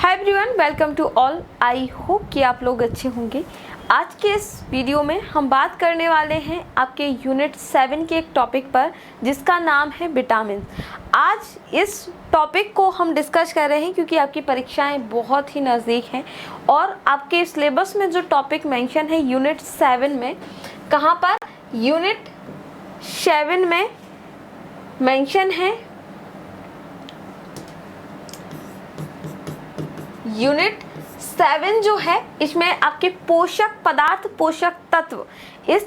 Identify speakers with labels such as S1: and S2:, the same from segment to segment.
S1: Hi everyone, welcome to all. I hope कि आप लोग अच्छे होंगे। आज के इस वीडियो में हम बात करने वाले हैं आपके यूनिट 7 के एक टॉपिक पर जिसका नाम है विटामिन। आज इस टॉपिक को हम डिस्कस कर रहे हैं क्योंकि आपकी परीक्षाएं बहुत ही नज़दीक हैं और आपके सिलेबस में जो टॉपिक मेंशन है यूनिट 7 में, कहाँ पर? यूनिट 7 में मेंशन है यूनिट 7 जो है इसमें आपके पोषक पदार्थ, पोषक तत्व, इस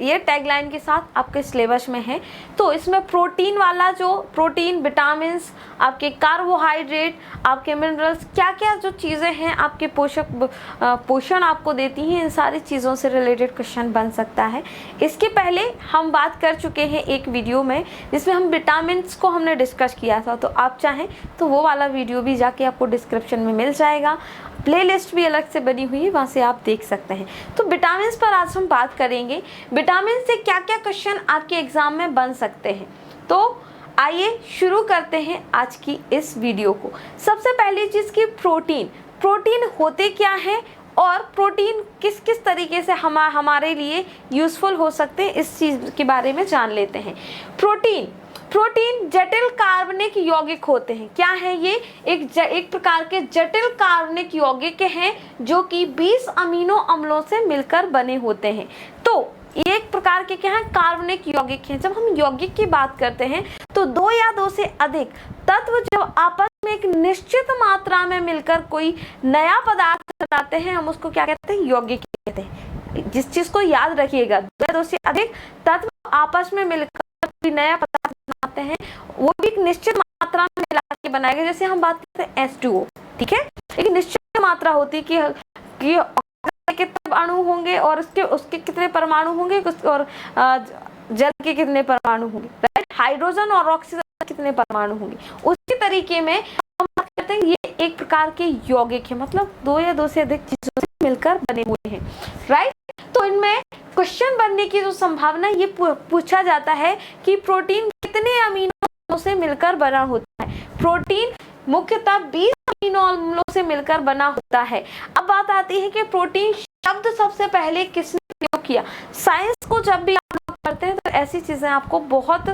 S1: ये टैगलाइन के साथ आपके सिलेबस में है। तो इसमें प्रोटीन वाला, जो प्रोटीन, विटामिन्स, आपके कार्बोहाइड्रेट, आपके मिनरल्स, क्या क्या जो चीज़ें हैं आपके पोषण आपको देती हैं, इन सारी चीज़ों से रिलेटेड क्वेश्चन बन सकता है। इसके पहले हम बात कर चुके हैं एक वीडियो में जिसमें हम विटामिन्स को हमने डिस्कस किया था, तो आप चाहें तो वो वाला वीडियो भी जाके आपको डिस्क्रिप्शन में मिल जाएगा। प्लेलिस्ट भी अलग से बनी हुई है, वहाँ से आप देख सकते हैं। तो विटामिन्स पर आज हम बात करेंगे, विटामिन से क्या क्या क्वेश्चन आपके एग्जाम में बन सकते हैं। तो आइए शुरू करते हैं आज की इस वीडियो को। सबसे पहली चीज़ की प्रोटीन होते क्या हैं और प्रोटीन किस किस तरीके से हमारे लिए यूज़फुल हो सकते हैं, इस चीज़ के बारे में जान लेते हैं। प्रोटीन जटिल कार्बनिक यौगिक होते हैं। क्या है ये? एक प्रकार के जटिल कार्बनिक यौगिक हैं जो कि 20 अमीनो अम्लों से मिलकर बने होते हैं। तो ये एक प्रकार के क्या है? कार्बनिक यौगिक हैं। जब हम यौगिक की बात करते हैं तो दो या दो से अधिक तत्व जब आपस में एक निश्चित मात्रा में मिलकर कोई नया पदार्थ बनाते हैं, हम उसको क्या कहते हैं? यौगिक कहते हैं। जिस चीज को याद रखिएगा, दो या दो से अधिक तत्व आपस में मिलकर कोई नया पदार्थ बनाते हैं, वो भी एक निश्चित मात्रा में मिला के बनाएगा। जैसे हम बात करते हैं H2O, ठीक है, एक निश्चित मात्रा होती है कि कितने अणु होंगे और उसके कितने परमाणु होंगे और जल के कितने परमाणु होंगे, राइट? हाइड्रोजन और ऑक्सीजन कितने परमाणु होंगे। उसी तरीके में हम बात करते हैं ये एक प्रकार के यौगिक है, मतलब दो या दो से अधिक चीजों से मिलकर बने हुए हैं, राइट? तो इनमें क्वेश्चन बनने की जो संभावना ये पूछा जाता है कि प्रोटीन कितने अमीनो अम्लों से मिलकर बना होता है। प्रोटीन मुख्यतः 20 अमीनो अम्लों से मिलकर बना होता है। अब बात आती है कि प्रोटीन शब्द सबसे पहले किसने प्रयोग किया। साइंस को जब भी आप लोग पढ़ते हैं तो ऐसी चीजें आपको बहुत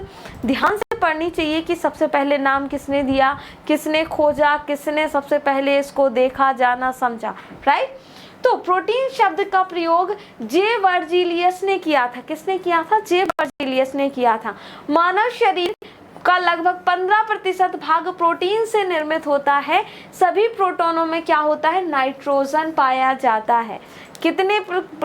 S1: ध्यान से पढ़नी चाहिए कि सबसे पहले नाम किसने दिया, किसने खोजा, किसने सबसे पहले इसको देखा, जाना, समझा, राइट? तो प्रोटीन शब्द का प्रयोग जे वर्जिलियस ने किया था। किसने किया था? जे वर्जिलियस ने किया था। मानव शरीर का लगभग 15% भाग प्रोटीन से निर्मित होता है। सभी प्रोटोनों में क्या होता है? नाइट्रोजन पाया जाता है। कितने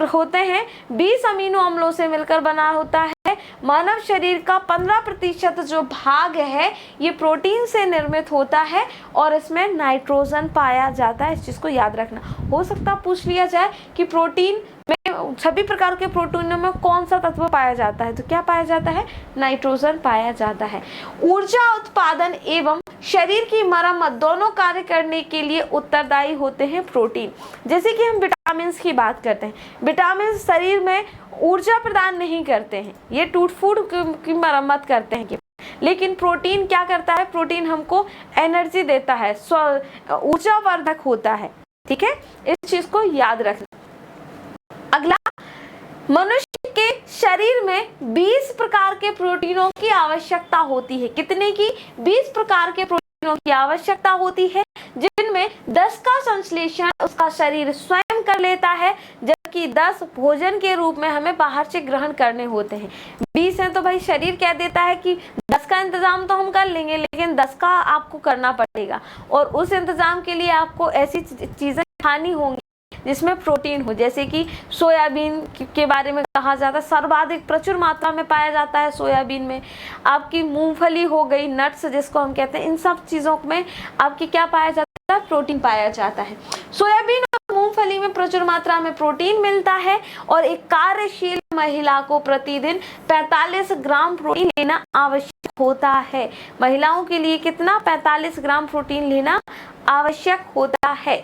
S1: होते हैं? 20 अमीनो अम्लों से मिलकर बना होता है। मानव शरीर का 15% जो भाग है ये प्रोटीन से निर्मित होता है और इसमें नाइट्रोजन पाया जाता है। इस चीज को याद रखना। हो सकता पूछ लिया जाए कि प्रोटीन में, सभी प्रकार के प्रोटीनों में कौन सा तत्व पाया जाता है, तो क्या पाया जाता है? नाइट्रोजन पाया जाता है। ऊर्जा उत्पादन एवं शरीर की मरम्मत दोनों कार्य करने के लिए उत्तरदायी होते हैं प्रोटीन। जैसे कि हम विटामिन की बात करते हैं, विटामिन शरीर में ऊर्जा प्रदान नहीं करते हैं, ये टूट फूट की मरम्मत करते हैं। लेकिन प्रोटीन क्या करता है? प्रोटीन हमको एनर्जी देता है, ऊर्जावर्धक होता है, ठीक है? इस चीज को याद रखना। अगला, मनुष्य के शरीर में 20 प्रकार के प्रोटीनों की आवश्यकता होती है। कितने की? 20 प्रकार के प्रोटीनों की आवश्यकता होती है, जिनमें 10 का संश्लेषण उसका शरीर स्वयं कर लेता है, जबकि 10 भोजन के रूप में हमें बाहर से ग्रहण करने होते हैं। 20 है तो भाई शरीर कह देता है कि 10 का इंतजाम तो हम कर लेंगे, लेकिन 10 का आपको करना पड़ेगा और उस इंतजाम के लिए आपको ऐसी चीजें खानी होंगी जिसमें प्रोटीन हो। जैसे कि सोयाबीन के बारे में कहा जाता है, सर्वाधिक प्रचुर मात्रा में पाया जाता है सोयाबीन में। आपकी मूंगफली हो गई, नट्स जिसको हम कहते हैं, इन सब चीज़ों में आपकी क्या पाया जाता है? प्रोटीन पाया जाता है। सोयाबीन और मूंगफली में प्रचुर मात्रा में प्रोटीन मिलता है और एक कार्यशील महिला को प्रतिदिन 45 ग्राम प्रोटीन लेना आवश्यक होता है। महिलाओं के लिए कितना? 45 ग्राम प्रोटीन लेना आवश्यक होता है।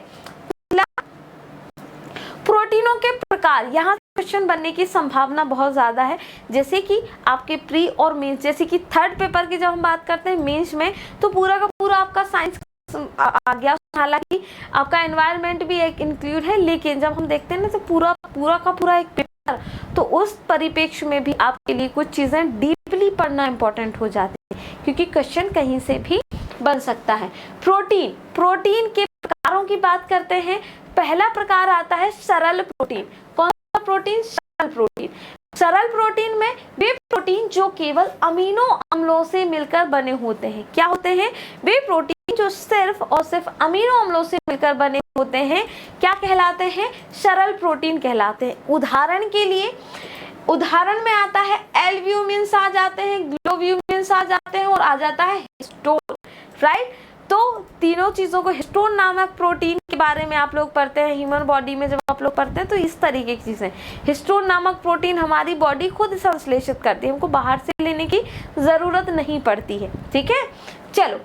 S1: प्रोटीनों के प्रकार, यहाँ क्वेश्चन बनने की संभावना बहुत ज्यादा है। जैसे कि आपके प्री और मेंस, जैसे कि थर्ड पेपर की जब हम बात करते हैं मेंस में, तो पूरा का पूरा आपका साइंस आ गया, हालांकि आपका एनवायरनमेंट भी एक इंक्लूड है, लेकिन जब हम देखते हैं ना तो पूरा का पूरा एक पेपर, तो उस परिप्रेक्ष्य में भी आपके लिए कुछ चीज़ें डीपली पढ़ना इंपॉर्टेंट हो जाती है, क्योंकि क्वेश्चन कहीं से भी बन सकता है। प्रोटीन के प्रकारों की बात करते हैं। पहला प्रकार आता है सरल प्रोटीन। कौन सा प्रोटीन? सरल प्रोटीन। सरल प्रोटीन में वे प्रोटीन जो केवल अमीनो अम्लों से मिलकर बने होते हैं। क्या होते हैं? वे प्रोटीन जो सिर्फ और सिर्फ अमीनो अम्लों से मिलकर बने होते हैं, क्या कहलाते हैं? सरल प्रोटीन कहलाते हैं। उदाहरण में आता है एल्ब्यूमिन्स आ जाते हैं, ग्लोब्यूमिन्स आ जाते हैं और आ जाता है हिस्टोन, राइट। तो तीनों चीज़ों को, हिस्टोन नामक प्रोटीन के बारे में आप लोग पढ़ते हैं ह्यूमन बॉडी में, जब आप लोग पढ़ते हैं तो इस तरीके की चीज़ें, हिस्टोन नामक प्रोटीन हमारी बॉडी खुद संश्लेषित करती है, हमको बाहर से लेने की ज़रूरत नहीं पड़ती है, ठीक है। चलो,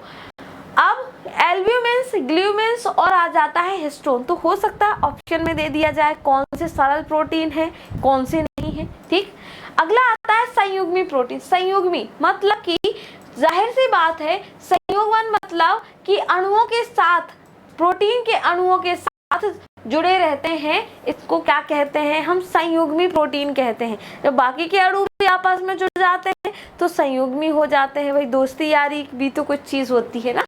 S1: अब एल्ब्यूमिन्स, ग्लूमिन्स और आ जाता है हिस्टोन। तो हो सकता है ऑप्शन में दे दिया जाए कौन से सरल प्रोटीन है, कौन से नहीं है, ठीक। अगला आता है संयुग्मी प्रोटीन। संयुग्मी मतलब कि जाहिर सी बात है, संयुग्मन मतलब कि अणुओं के साथ, प्रोटीन के अणुओं के साथ जुड़े रहते हैं, इसको क्या कहते हैं? हम संयुग्मी प्रोटीन कहते हैं। जब बाकी के अणु भी आपस में जुड़ जाते हैं तो संयुग्मी हो जाते हैं। भाई दोस्ती यारी भी तो कुछ चीज़ होती है ना।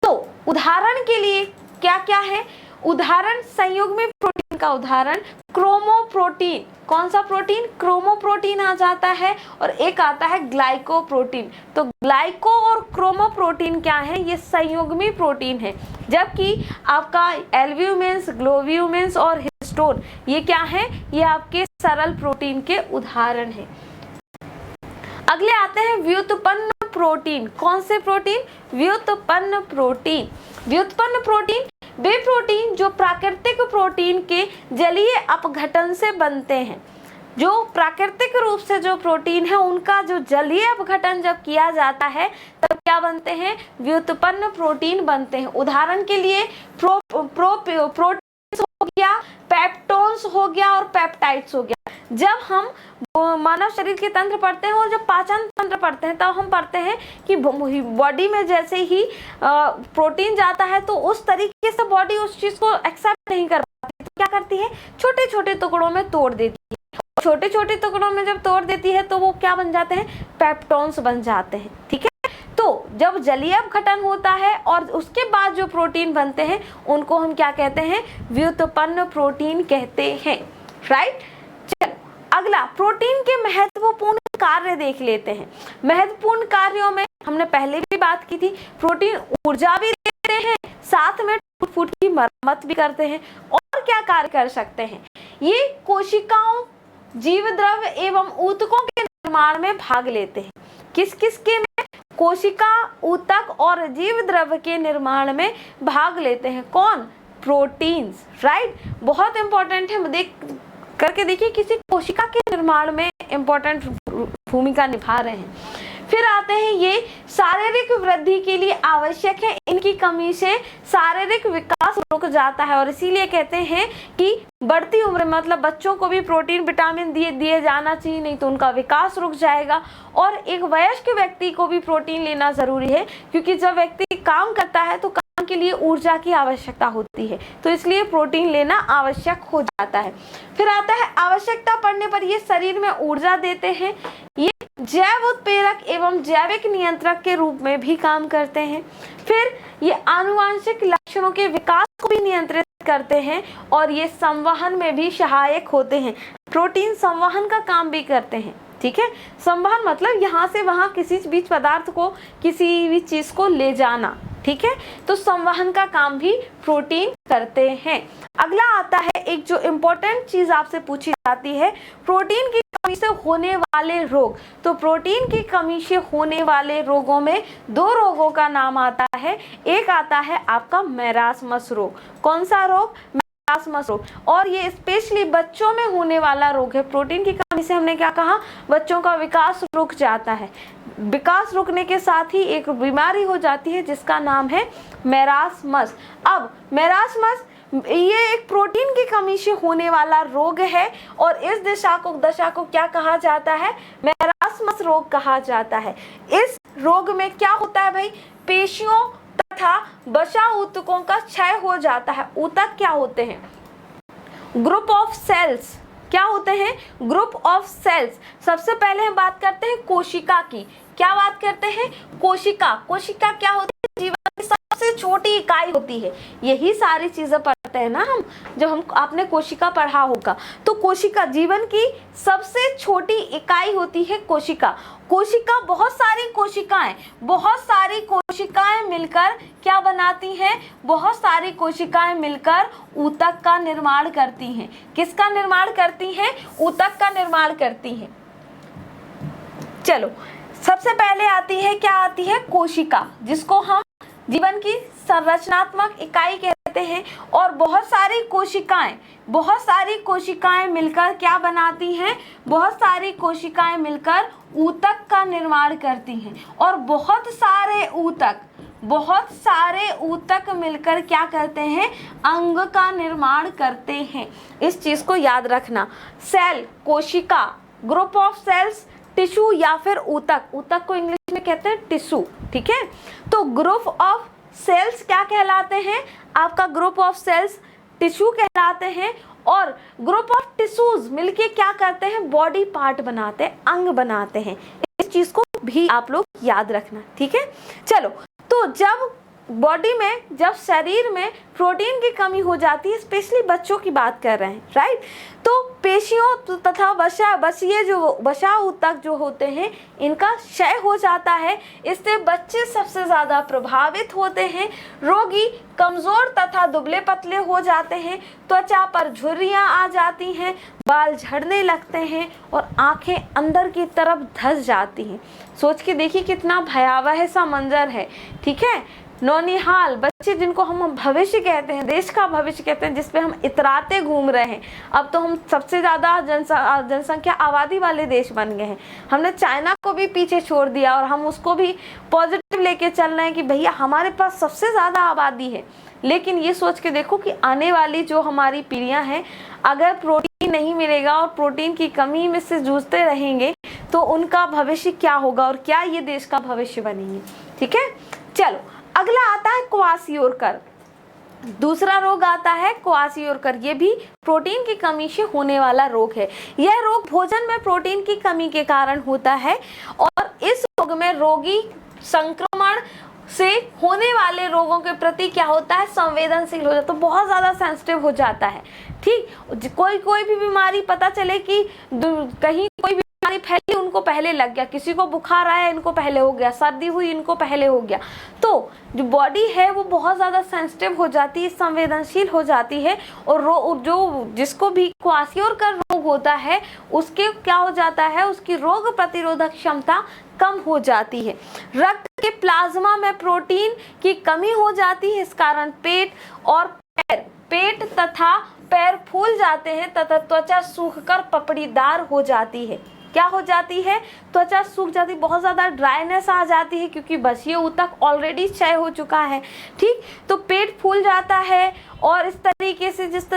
S1: तो उदाहरण के लिए क्या क्या है? उदाहरण संयुग्मी प्रोटीन का उदाहरण क्रोमोप्रोटीन। कौन सा प्रोटीन? क्रोमोप्रोटीन आ जाता है। और एक आता है ग्लाइकोप्रोटीन। तो ग्लाइको और क्रोमोप्रोटीन क्या है? ये संयुग्मी प्रोटीन है। जबकि आपका एल्ब्यूमिन्स, ग्लोब्यूमिन्स और हिस्टोन ये क्या है? ये आपके सरल प्रोटीन के उदाहरण है। अगले आते हैं व्युत्पन्न प्रोटीन। कौन से प्रोटीन? व्युत्पन्न प्रोटीन। व्युत्पन्न प्रोटीन वे प्रोटीन जो प्राकृतिक प्रोटीन के जलीय अपघटन से बनते हैं। जो प्राकृतिक रूप से जो प्रोटीन है उनका जो जलीय अपघटन जब किया जाता है तब क्या बनते हैं? व्युत्पन्न प्रोटीन बनते हैं। उदाहरण के लिए प्रोटीन हो गया, पेप्टोन्स हो गया और पेप्टाइड्स हो गया। जब हम मानव शरीर के तंत्र पढ़ते हैं और जब पाचन तंत्र पढ़ते हैं तब हम पढ़ते हैं कि बॉडी में जैसे ही प्रोटीन जाता है तो उस तरीके से बॉडी उस चीज़ को एक्सेप्ट नहीं कर पाती, तो क्या करती है? छोटे छोटे टुकड़ों में तोड़ देती है। छोटे छोटे टुकड़ों में जब तोड़ देती है तो वो क्या बन जाते हैं? पेप्टोन्स बन जाते हैं, ठीक है। तो जब जलीय अपघटन होता है और उसके बाद जो प्रोटीन बनते हैं उनको हम क्या कहते हैं? व्युत्पन्न प्रोटीन कहते हैं, राइट। चलो, अगला प्रोटीन के महत्वपूर्ण कार्य देख लेते हैं। महत्वपूर्ण कार्यों में हमने पहले भी बात की थी, प्रोटीन ऊर्जा भी देते हैं, साथ में टूट-फूट की मरम्मत भी करते हैं। और क्या कार्य कर सकते हैं? ये कोशिकाओं, जीव द्रव्य एवं ऊतकों के निर्माण में भाग लेते हैं। किस किस के में? कोशिका, ऊतक और जीव द्रव्य के निर्माण में भाग लेते हैं। कौन? Proteins, right. बहुत इंपॉर्टेंट है, देख करके देखिए, किसी कोशिका के निर्माण में इंपॉर्टेंट भूमिका निभा रहे हैं। फिर आते हैं ये शारीरिक वृद्धि के लिए आवश्यक है, इनकी कमी से शारीरिक विकास रुक जाता है और इसीलिए कहते हैं कि बढ़ती उम्र मतलब बच्चों को भी प्रोटीन विटामिन दिए जाना चाहिए, नहीं तो उनका विकास रुक जाएगा। और एक वयस्क व्यक्ति को भी प्रोटीन लेना ज़रूरी है, क्योंकि जब व्यक्ति काम करता है तो काम के लिए ऊर्जा की आवश्यकता होती है, तो इसलिए प्रोटीन लेना आवश्यक हो जाता है। फिर आता है आवश्यकता पड़ने पर ये शरीर में ऊर्जा देते हैं। ये जैव उत्प्रेरक एवं जैविक नियंत्रक के रूप में भी काम करते हैं। फिर ये आनुवांशिक लक्षणों के विकास को भी नियंत्रित करते हैं और ये संवहन में भी सहायक होते हैं। प्रोटीन संवहन का काम भी करते हैं, ठीक है। संवहन मतलब यहाँ से वहाँ किसी बीज पदार्थ को, किसी भी चीज़ को ले जाना, ठीक है। तो संवहन का काम भी प्रोटीन करते हैं। अगला आता है एक जो इम्पोर्टेंट चीज़ आपसे पूछी जाती है, प्रोटीन की कमी से होने वाले रोग। तो प्रोटीन की कमी से होने वाले रोगों में दो रोगों का नाम आता है। एक आता है आपका मैरास्मस रोग। कौन सा रोग? मैरास्मस रोग। और ये स्पेशली बच्चों में होने वाला रोग है। प्रोटीन की कमी से हमने क्या कहा? बच्चों का विकास रुक जाता है। विकास रुकने के साथ ही एक बीमारी हो जाती है जिसका नाम है मैरास्मस। अब मैरास्मस ये एक प्रोटीन की कमी से होने वाला रोग है और इस दशा को क्या कहा जाता है? मैरास्मस रोग कहा जाता है। इस रोग में क्या होता है भाई? पेशियों तथा तथा वसा ऊतकों का क्षय हो जाता है। ऊतक क्या होते हैं? Group of cells. क्या होते हैं? Group of cells. सबसे पहले हम बात करते हैं कोशिका की। क्या बात करते हैं? कोशिका। कोशिका क्या होती है? जीवन की सबसे छोटी इकाई होती है। यही सारी चीजें पढ़ते हैं ना हम, जब हम आपने कोशिका पढ़ा होगा। तो कोशिका जीवन की सबसे छोटी इकाई होती है कोशिका। कोशिका बहुत सारी कोशिकाएं मिलकर क्या बनाती हैं? बहुत सारी कोशिकाएं मिलकर ऊतक का निर्माण करती हैं। किसका निर्माण करती हैं? ऊतक का निर्माण करती हैं। चलो, सबसे पहले आती है, क्या आती है? कोशिका, जिसको हम जीवन की संरचनात्मक इकाई कहते हैं। और बहुत सारी कोशिकाएं मिलकर क्या बनाती हैं? बहुत सारी कोशिकाएं मिलकर ऊतक का निर्माण करती हैं। और बहुत सारे ऊतक मिलकर क्या करते हैं? अंग का निर्माण करते हैं। इस चीज को याद रखना। सेल, कोशिका, ग्रुप ऑफ सेल्स, टिश्यू या फिर ऊतक। ऊतक को इंग्लिश में कहते हैं टिश्यू, ठीक है। तो ग्रुप ऑफ सेल्स क्या कहलाते हैं? आपका ग्रुप ऑफ सेल्स टिश्यू कहलाते हैं। और ग्रुप ऑफ टिश्यूज मिलके क्या करते हैं? बॉडी पार्ट बनाते हैं, अंग बनाते हैं। इस चीज को भी आप लोग याद रखना, ठीक है। चलो, तो जब बॉडी में, जब शरीर में प्रोटीन की कमी हो जाती है, स्पेशली बच्चों की बात कर रहे हैं, राइट, तो पेशियों तथा वसा ऊतक जो होते हैं, इनका क्षय हो जाता है। इससे बच्चे सबसे ज़्यादा प्रभावित होते हैं। रोगी कमज़ोर तथा दुबले पतले हो जाते हैं। त्वचा पर झुर्रियाँ आ जाती हैं, बाल झड़ने लगते हैं और आंखें अंदर की तरफ धंस जाती हैं। सोच के देखिए कितना भयावह सा मंजर है, ठीक है। नौनिहाल बच्चे, जिनको हम भविष्य कहते हैं, देश का भविष्य कहते हैं, जिसपे हम इतराते घूम रहे हैं। अब तो हम सबसे ज़्यादा जनसंख्या आबादी वाले देश बन गए हैं। हमने चाइना को भी पीछे छोड़ दिया और हम उसको भी पॉजिटिव लेके चल रहे हैं कि भैया हमारे पास सबसे ज़्यादा आबादी है। लेकिन ये सोच के देखो कि आने वाली जो हमारी पीढ़ियाँ हैं, अगर प्रोटीन नहीं मिलेगा और प्रोटीन की कमी में से जूझते रहेंगे तो उनका भविष्य क्या होगा और क्या ये देश का भविष्य बनेंगे, ठीक है। चलो, अगला आता है क्वासियोरकर। दूसरा रोग आता है क्वासियोरकर। ये भी प्रोटीन की कमी से होने वाला रोग है। यह रोग भोजन में प्रोटीन की कमी के कारण होता है और इस रोग में रोगी संक्रमण से होने वाले रोगों के प्रति क्या होता है? संवेदनशील हो जाता है, तो बहुत ज़्यादा सेंसिटिव हो जाता है, ठीक। कोई भी बीमारी पता चले कि कहीं कोई बीमारी फैली, उनको पहले लग गया। किसी को बुखार आया, इनको पहले हो गया। सर्दी हुई, इनको पहले हो गया। तो जो बॉडी है वो बहुत ज़्यादा सेंसिटिव हो जाती है, संवेदनशील हो जाती है। और जो जिसको भी क्वासियोरकर रोग होता है, उसके क्या हो जाता है? उसकी रोग प्रतिरोधक क्षमता कम हो जाती है। रक्त के प्लाज्मा में प्रोटीन की कमी हो जाती है। इस कारण पेट तथा पैर फूल जाते हैं तथा त्वचा सूखकर पपड़ीदार हो जाती है। क्या हो जाती है? त्वचा सूख जाती, बहुत ज़्यादा ड्राइनेस आ जाती है, क्योंकि वसीय ऊतक ऑलरेडी क्षय हो चुका है, ठीक। तो पेट फूल जाता है और इस तरीके से जिस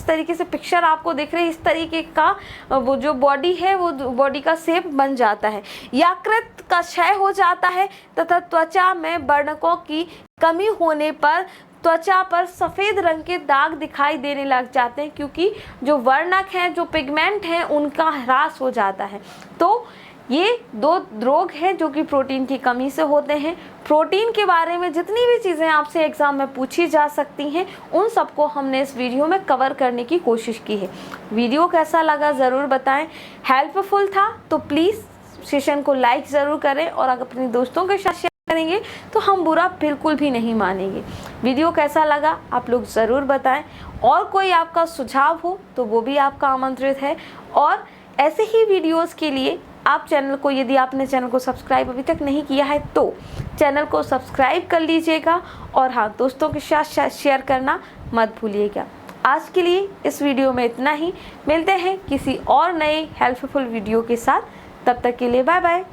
S1: तरीके से पिक्चर आपको दिख रही है, इस तरीके का वो जो बॉडी है वो बॉडी का शेप बन जाता है। यकृत का क्षय हो जाता है तथा त्वचा में वर्णकों की कमी होने पर त्वचा पर सफ़ेद रंग के दाग दिखाई देने लग जाते हैं, क्योंकि जो वर्णक हैं, जो पिगमेंट हैं, उनका ह्रास हो जाता है। तो ये दो रोग हैं जो कि प्रोटीन की कमी से होते हैं। प्रोटीन के बारे में जितनी भी चीज़ें आपसे एग्ज़ाम में पूछी जा सकती हैं, उन सबको हमने इस वीडियो में कवर करने की कोशिश की है। वीडियो कैसा लगा ज़रूर बताएं। हेल्पफुल था तो प्लीज़ सेशन को लाइक ज़रूर करें और अगर अपने दोस्तों के साथ करेंगे तो हम बुरा बिल्कुल भी नहीं मानेंगे। वीडियो कैसा लगा आप लोग ज़रूर बताएं और कोई आपका सुझाव हो तो वो भी आपका आमंत्रित है। और ऐसे ही वीडियोस के लिए आप चैनल को, यदि आपने चैनल को सब्सक्राइब अभी तक नहीं किया है तो चैनल को सब्सक्राइब कर लीजिएगा और हाँ, दोस्तों के साथ शेयर करना मत भूलिएगा। आज के लिए इस वीडियो में इतना ही। मिलते हैं किसी और नए हेल्पफुल वीडियो के साथ। तब तक के लिए बाय बाय।